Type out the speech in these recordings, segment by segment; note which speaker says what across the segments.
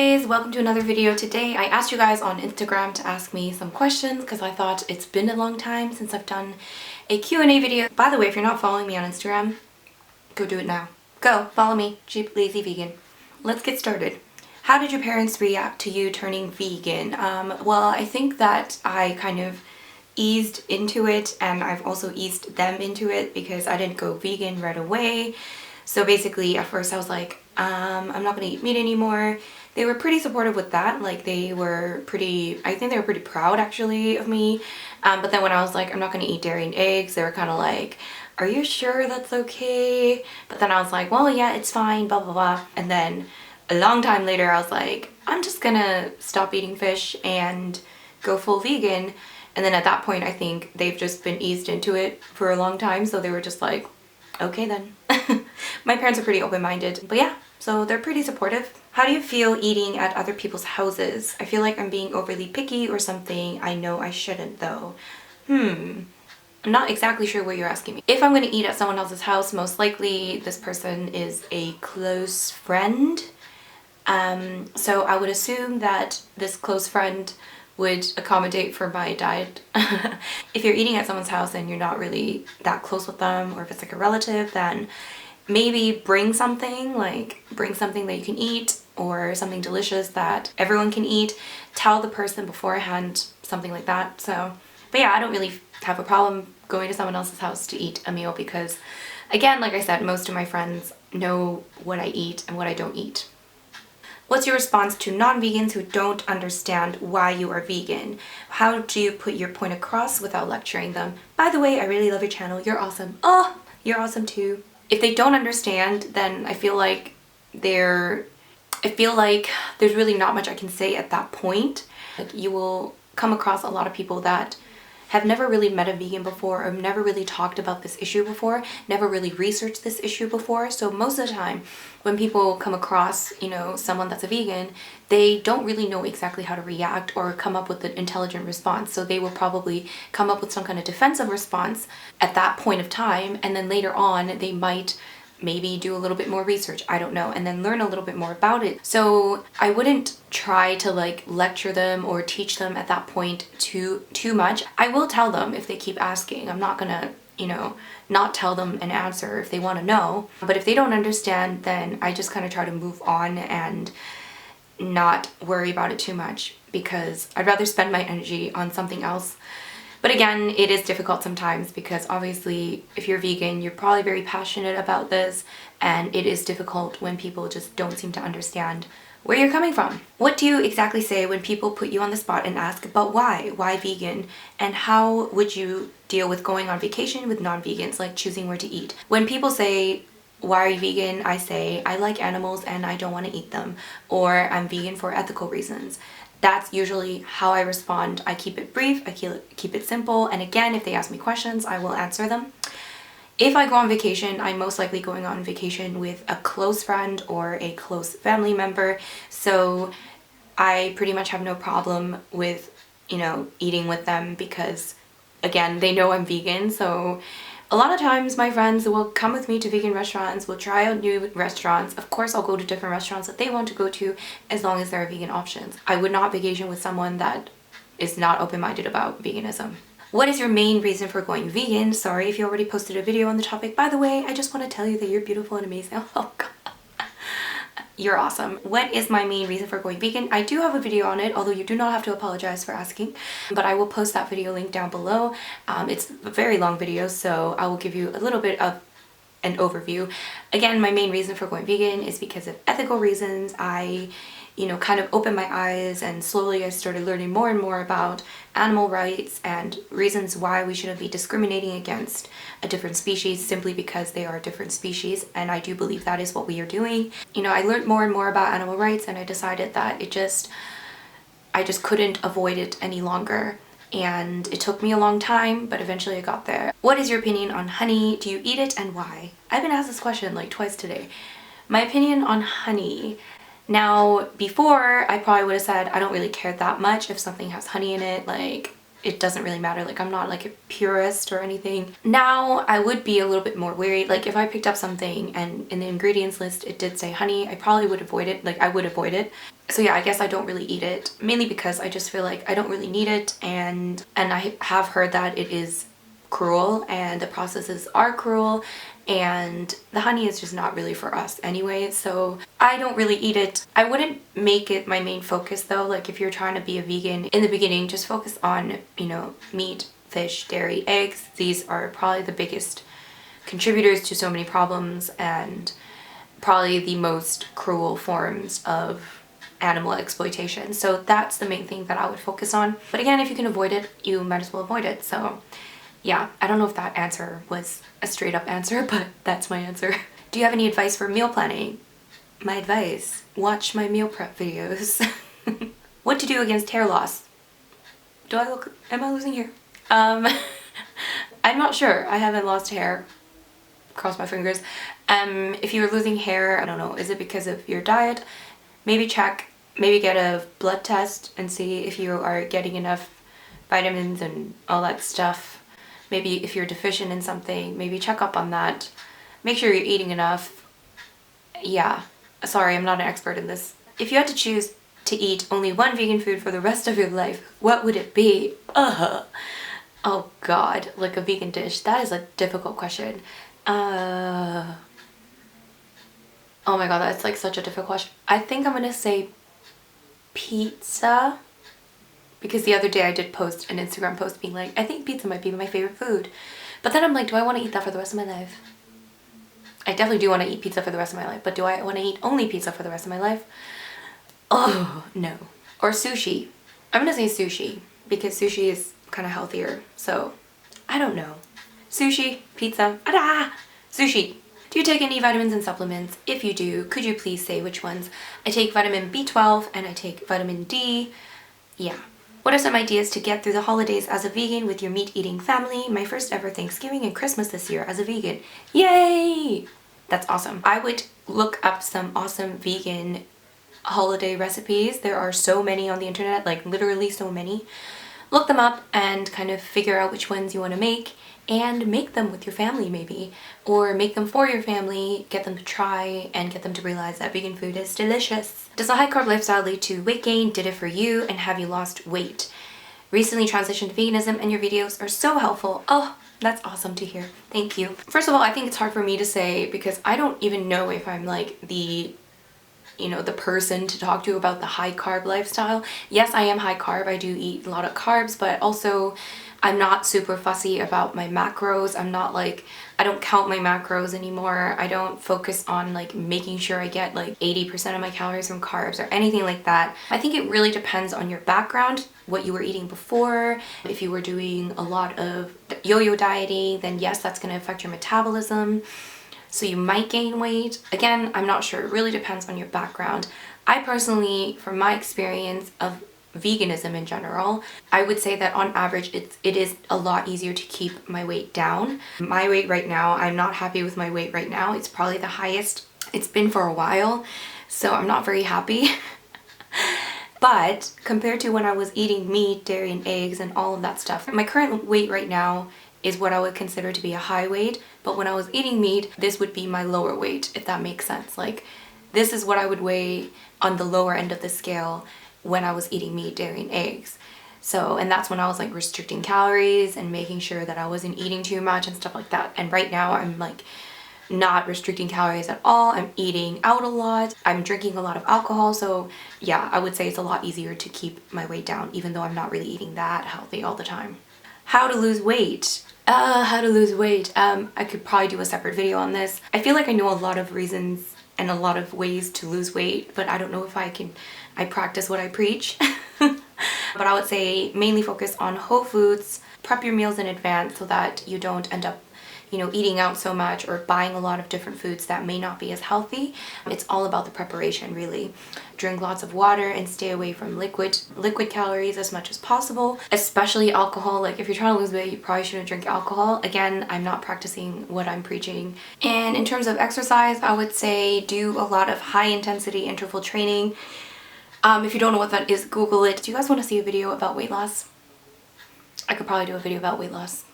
Speaker 1: guys, welcome to another video. Today I asked you guys on Instagram to ask me some questions because I thought it's been a long time since I've done a Q&A video. By the way, if you're not following me on Instagram, go do it now. Go, follow me, Cheap Lazy Vegan. Let's get started. How did your parents react to you turning vegan? Well, I think that I kind of eased into it, and I've also eased them into it because I didn't go vegan right away. So basically at first I was like, I'm not gonna eat meat anymore. They were pretty supportive with that. Like they were pretty, I think they were pretty proud actually of me. But then when I was like, I'm not gonna eat dairy and eggs, they were kind of like, are you sure that's okay? But then I was like, well, yeah, it's fine, blah, blah, blah. And then a long time later, I was like, I'm just gonna stop eating fish and go full vegan. And then at that point, I think they've just been eased into it for a long time. So they were just like, okay then. My parents are pretty open-minded, but yeah, so they're pretty supportive. How do you feel eating at other people's houses? I feel like I'm being overly picky or something. I know I shouldn't though. I'm not exactly sure what you're asking me. If I'm going to eat at someone else's house, most likely this person is a close friend. So I would assume that this close friend would accommodate for my diet. If you're eating at someone's house and you're not really that close with them, or if it's like a relative, then maybe bring something that you can eat or something delicious that everyone can eat. Tell the person beforehand, something like that. So, but yeah, I don't really have a problem going to someone else's house to eat a meal because, again, like I said, most of my friends know what I eat and what I don't eat. What's your response to non-vegans who don't understand why you are vegan? How do you put your point across without lecturing them? By the way, I really love your channel. You're awesome. Oh, you're awesome too. If they don't understand, then I feel like there's really not much I can say at that point. Like, you will come across a lot of people that have never really met a vegan before, or never really talked about this issue before, never really researched this issue before. So most of the time when people come across, someone that's a vegan, they don't really know exactly how to react or come up with an intelligent response. So they will probably come up with some kind of defensive response at that point of time, and then later on they might maybe do a little bit more research, I don't know, and then learn a little bit more about it. So I wouldn't try to lecture them or teach them at that point too much. I will tell them if they keep asking. I'm not gonna, not tell them an answer if they want to know. But if they don't understand, then I just kind of try to move on and not worry about it too much, because I'd rather spend my energy on something else. But again, it is difficult sometimes because obviously if you're vegan, you're probably very passionate about this, and it is difficult when people just don't seem to understand where you're coming from. What do you exactly say when people put you on the spot and ask, but why? Why vegan? And how would you deal with going on vacation with non-vegans, like choosing where to eat? When people say, why are you vegan? I say, I like animals and I don't want to eat them, or I'm vegan for ethical reasons. That's usually how I respond. I keep it brief, I keep it simple, and again, if they ask me questions, I will answer them. If I go on vacation, I'm most likely going on vacation with a close friend or a close family member, so I pretty much have no problem with, eating with them because, again, they know I'm vegan. So a lot of times my friends will come with me to vegan restaurants, will try out new restaurants. Of course, I'll go to different restaurants that they want to go to as long as there are vegan options. I would not vacation with someone that is not open-minded about veganism. What is your main reason for going vegan? Sorry if you already posted a video on the topic. By the way, I just want to tell you that you're beautiful and amazing. Oh God. You're awesome. What is my main reason for going vegan? I do have a video on it, although you do not have to apologize for asking, but I will post that video link down below. It's a very long video, so I will give you a little bit of an overview. Again, my main reason for going vegan is because of ethical reasons. I kind of opened my eyes, and slowly I started learning more and more about animal rights and reasons why we shouldn't be discriminating against a different species simply because they are a different species, and I do believe that is what we are doing. I learned more and more about animal rights, and I decided that I just couldn't avoid it any longer. And it took me a long time, but eventually I got there. What is your opinion on honey? Do you eat it and why? I've been asked this question like twice today. My opinion on honey. Now, before, I probably would have said I don't really care that much if something has honey in it. Like, it doesn't really matter. Like, I'm not like a purist or anything. Now, I would be a little bit more wary. Like, if I picked up something and in the ingredients list it did say honey, I probably would avoid it. Like, I would avoid it. So yeah, I guess I don't really eat it, mainly because I just feel like I don't really need it, and I have heard that it is cruel and the processes are cruel, and the honey is just not really for us anyway, so I don't really eat it. I wouldn't make it my main focus though. Like, if you're trying to be a vegan in the beginning, just focus on, you know, meat, fish, dairy, eggs. These are probably the biggest contributors to so many problems and probably the most cruel forms of animal exploitation. So that's the main thing that I would focus on. But again, if you can avoid it, you might as well avoid it. So yeah, I don't know if that answer was a straight up answer, but that's my answer. Do you have any advice for meal planning? My advice, watch my meal prep videos. What to do against hair loss? Am I losing hair? I'm not sure. I haven't lost hair. Cross my fingers. If you're losing hair, I don't know, is it because of your diet? Maybe check, maybe get a blood test and see if you are getting enough vitamins and all that stuff. Maybe if you're deficient in something, maybe check up on that. Make sure you're eating enough. Yeah, sorry, I'm not an expert in this. If you had to choose to eat only one vegan food for the rest of your life, what would it be? Oh God, like a vegan dish. That is a difficult question. Oh my God, that's like such a difficult question. I think I'm gonna say pizza. Because the other day I did post an Instagram post being like, I think pizza might be my favorite food. But then I'm like, do I want to eat that for the rest of my life? I definitely do want to eat pizza for the rest of my life, but do I want to eat only pizza for the rest of my life? Oh, no. Or sushi. I'm gonna say sushi, because sushi is kind of healthier, so I don't know. Sushi, pizza, sushi. Do you take any vitamins and supplements? If you do, could you please say which ones? I take vitamin B12 and I take vitamin D. Yeah. What are some ideas to get through the holidays as a vegan with your meat-eating family? My first ever Thanksgiving and Christmas this year as a vegan. Yay! That's awesome. I would look up some awesome vegan holiday recipes. There are so many on the internet, like literally so many. Look them up and kind of figure out which ones you want to make and make them with your family maybe. Or make them for your family, get them to try, and get them to realize that vegan food is delicious. Does a high-carb lifestyle lead to weight gain? Did it for you? And have you lost weight? Recently transitioned to veganism and your videos are so helpful. Oh, that's awesome to hear. Thank you. First of all, I think it's hard for me to say because I don't even know if I'm like the person to talk to about the high carb lifestyle. Yes, I am high carb. I do eat a lot of carbs, but also I'm not super fussy about my macros. I'm not like, I don't count my macros anymore. I don't focus on like making sure I get like 80% of my calories from carbs or anything like that. I think it really depends on your background, what you were eating before. If you were doing a lot of yo-yo dieting, then yes, that's going to affect your metabolism. So you might gain weight. Again, I'm not sure. It really depends on your background. I personally, from my experience of veganism in general, I would say that on average it is a lot easier to keep my weight down. My weight right now, I'm not happy with my weight right now. It's probably the highest it's been for a while, so I'm not very happy. But compared to when I was eating meat, dairy, and eggs and all of that stuff, my current weight right now is what I would consider to be a high weight, but when I was eating meat, this would be my lower weight, if that makes sense. Like, this is what I would weigh on the lower end of the scale when I was eating meat, dairy, and eggs. So, and that's when I was like restricting calories and making sure that I wasn't eating too much and stuff like that. And right now I'm like not restricting calories at all. I'm eating out a lot. I'm drinking a lot of alcohol. So yeah, I would say it's a lot easier to keep my weight down, even though I'm not really eating that healthy all the time. How to lose weight. How to lose weight. I could probably do a separate video on this. I feel like I know a lot of reasons and a lot of ways to lose weight, but I don't know if I practice what I preach. But I would say mainly focus on whole foods, prep your meals in advance so that you don't end up, eating out so much or buying a lot of different foods that may not be as healthy. It's all about the preparation, really. Drink lots of water and stay away from liquid calories as much as possible, especially alcohol. Like, if you're trying to lose weight, you probably shouldn't drink alcohol. Again, I'm not practicing what I'm preaching. And in terms of exercise, I would say do a lot of high intensity interval training. If you don't know what that is, Google it. Do you guys want to see a video about weight loss? I could probably do a video about weight loss.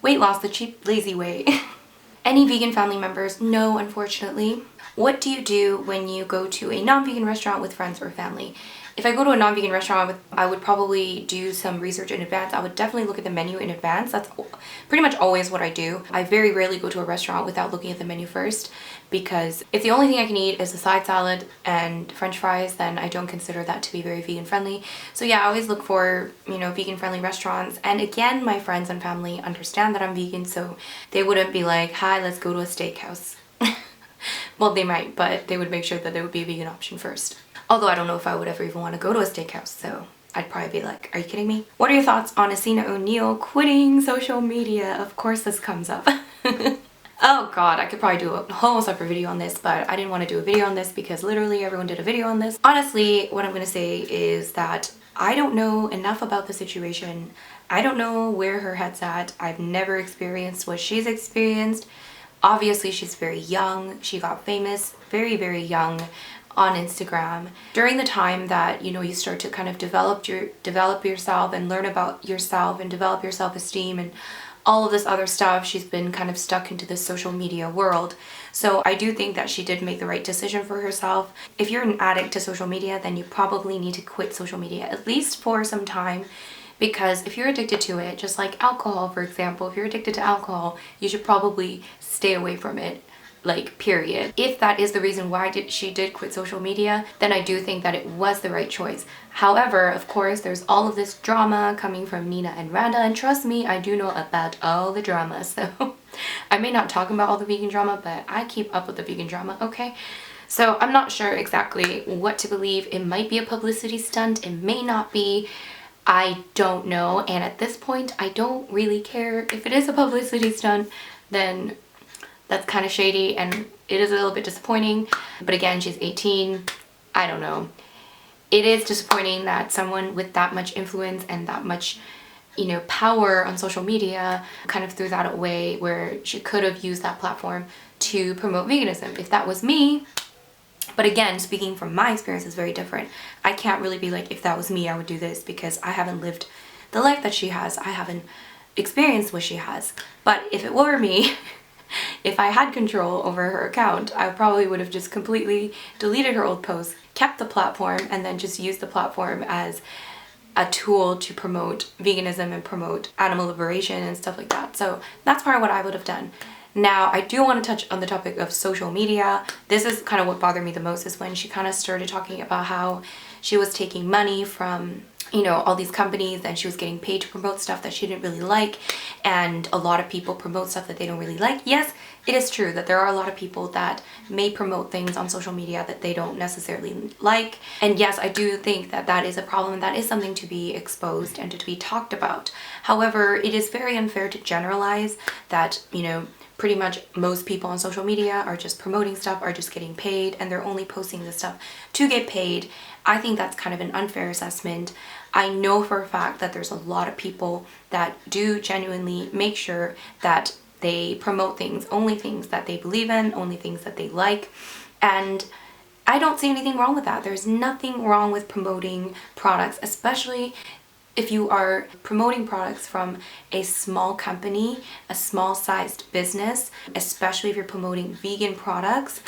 Speaker 1: Weight loss, the cheap, lazy way. Any vegan family members? No, unfortunately. What do you do when you go to a non-vegan restaurant with friends or family? If I go to a non-vegan restaurant, I would probably do some research in advance. I would definitely look at the menu in advance. That's pretty much always what I do. I very rarely go to a restaurant without looking at the menu first, because if the only thing I can eat is a side salad and french fries, then I don't consider that to be very vegan friendly. So yeah, I always look for, you know, vegan friendly restaurants. And again, my friends and family understand that I'm vegan, so they wouldn't be like, hi, let's go to a steakhouse. Well, they might, but they would make sure that there would be a vegan option first. Although I don't know if I would ever even want to go to a steakhouse, so I'd probably be like, are you kidding me? What are your thoughts on Essena NEILL quitting social media? Of course this comes up. Oh god, I could probably do a whole separate video on this, but I didn't want to do a video on this because literally everyone did a video on this. Honestly, what I'm going to say is that I don't know enough about the situation. I don't know where her head's at. I've never experienced what she's experienced. Obviously, she's very young. She got famous very, very young on Instagram. During the time that, you know, you start to kind of develop yourself and learn about yourself and develop your self-esteem and all of this other stuff, she's been kind of stuck into this social media world. So I do think that she did make the right decision for herself. If you're an addict to social media, then you probably need to quit social media, at least for some time. Because if you're addicted to it, just like alcohol, for example, if you're addicted to alcohol, you should probably stay away from it, like, period. If that is the reason why she did quit social media, then I do think that it was the right choice. However, of course, there's all of this drama coming from Nina and Randa, and trust me, I do know about all the drama, so I may not talk about all the vegan drama, but I keep up with the vegan drama, okay? So I'm not sure exactly what to believe. It might be a publicity stunt, it may not be. I don't know, and at this point I don't really care. If it is a publicity stunt, then that's kind of shady and it is a little bit disappointing. But again, she's 18. I don't know. It is disappointing that someone with that much influence and that much, you know, power on social media kind of threw that away, where she could have used that platform to promote veganism. If that was me, but again, speaking from my experience is very different. I can't really be like, if that was me, I would do this, because I haven't lived the life that she has. I haven't experienced what she has. But if it were me, if I had control over her account, I probably would have just completely deleted her old posts, kept the platform, and then just used the platform as a tool to promote veganism and promote animal liberation and stuff like that. So that's probably what I would have done. Now, I do want to touch on the topic of social media. This is kind of what bothered me the most, is when she kind of started talking about how she was taking money from, you know, all these companies, and she was getting paid to promote stuff that she didn't really like, and a lot of people promote stuff that they don't really like. Yes, it is true that there are a lot of people that may promote things on social media that they don't necessarily like, and yes, I do think that that is a problem, that is something to be exposed and to be talked about. However, it is very unfair to generalize that, you know, pretty much most people on social media are just promoting stuff, are just getting paid, and they're only posting this stuff to get paid. I think that's kind of an unfair assessment. I know for a fact that there's a lot of people that do genuinely make sure that they promote things, only things that they believe in, only things that they like, and I don't see anything wrong with that. There's nothing wrong with promoting products, especially if you are promoting products from a small company, a small-sized business, especially if you're promoting vegan products.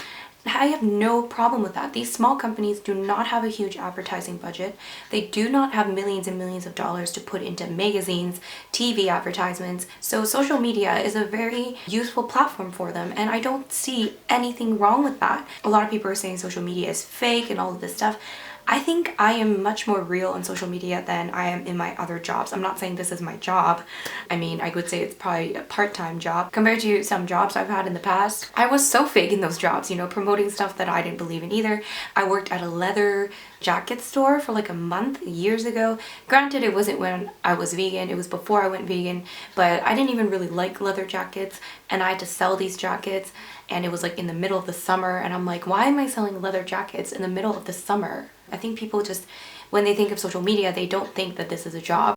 Speaker 1: I have no problem with that. These small companies do not have a huge advertising budget. They do not have millions and millions of dollars to put into magazines, TV advertisements. So social media is a very useful platform for them, and I don't see anything wrong with that. A lot of people are saying social media is fake and all of this stuff. I think I am much more real on social media than I am in my other jobs. I'm not saying this is my job. I mean, I would say it's probably a part-time job compared to some jobs I've had in the past. I was so fake in those jobs, you know, promoting stuff that I didn't believe in either. I worked at a leather jacket store for like a month years ago. Granted, it wasn't when I was vegan, it was before I went vegan, but I didn't even really like leather jackets, and I had to sell these jackets, and it was like in the middle of the summer, and I'm like, why am I selling leather jackets in the middle of the summer? I think people just, when they think of social media, they don't think that this is a job.